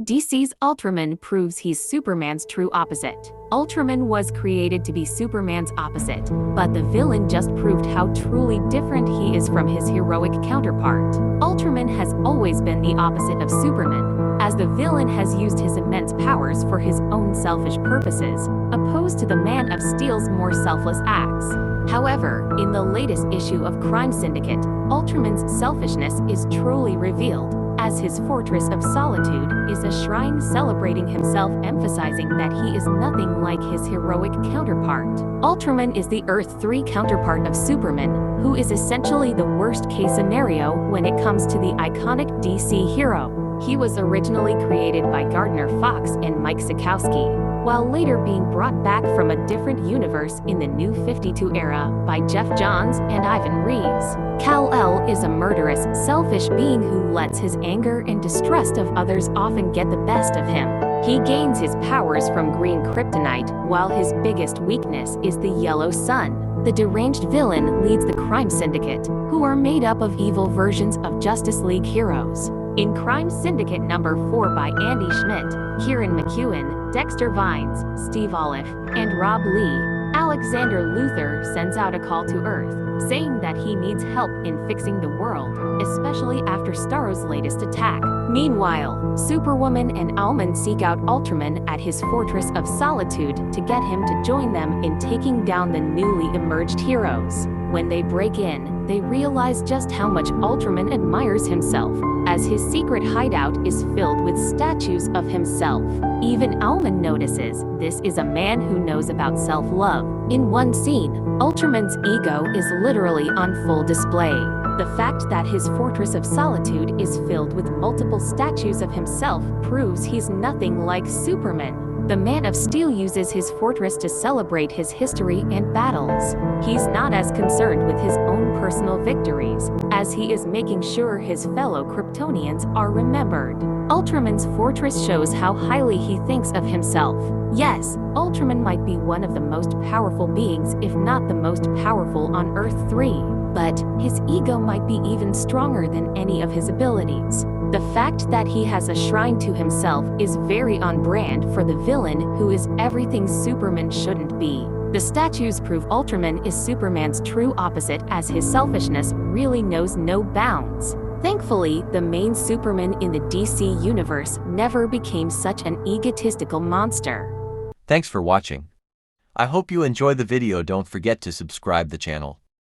DC's Ultraman proves he's Superman's true opposite. Ultraman was created to be Superman's opposite, but the villain just proved how truly different he is from his heroic counterpart. Ultraman has always been the opposite of Superman, as the villain has used his immense powers for his own selfish purposes, opposed to the Man of Steel's more selfless acts. However, in the latest issue of Crime Syndicate, Ultraman's selfishness is truly revealed, as his Fortress of Solitude is a shrine celebrating himself, emphasizing that he is nothing like his heroic counterpart. Ultraman is the Earth 3 counterpart of Superman, who is essentially the worst-case scenario when it comes to the iconic DC hero. He was originally created by Gardner Fox and Mike Sekowsky, while later being brought back from a different universe in the New 52 era by Jeff Johns and Ivan Reis. Kal-El is a murderous, selfish being who lets his anger and distrust of others often get the best of him. He gains his powers from green kryptonite, while his biggest weakness is the yellow sun. The deranged villain leads the Crime Syndicate, who are made up of evil versions of Justice League heroes. In Crime Syndicate number 4 by Andy Schmidt, Kieran McEwen, Dexter Vines, Steve Olive, and Rob Lee, Alexander Luthor sends out a call to Earth, saying that he needs help in fixing the world, especially after Starro's latest attack. Meanwhile, Superwoman and Owlman seek out Ultraman at his Fortress of Solitude to get him to join them in taking down the newly emerged heroes. When they break in, they realize just how much Ultraman admires himself, as his secret hideout is filled with statues of himself. Even Owlman notices this is a man who knows about self-love. In one scene, Ultraman's ego is literally on full display. The fact that his Fortress of Solitude is filled with multiple statues of himself proves he's nothing like Superman. The Man of Steel uses his fortress to celebrate his history and battles. He's not as concerned with his own personal victories, as he is making sure his fellow Kryptonians are remembered. Ultraman's fortress shows how highly he thinks of himself. Yes, Ultraman might be one of the most powerful beings, if not the most powerful on Earth 3, but his ego might be even stronger than any of his abilities. The fact that he has a shrine to himself is very on brand for the villain who is everything Superman shouldn't be. The statues prove Ultraman is Superman's true opposite, as his selfishness really knows no bounds. Thankfully, the main Superman in the DC universe never became such an egotistical monster. Thanks for watching. I hope you enjoy the video. Don't forget to subscribe the channel.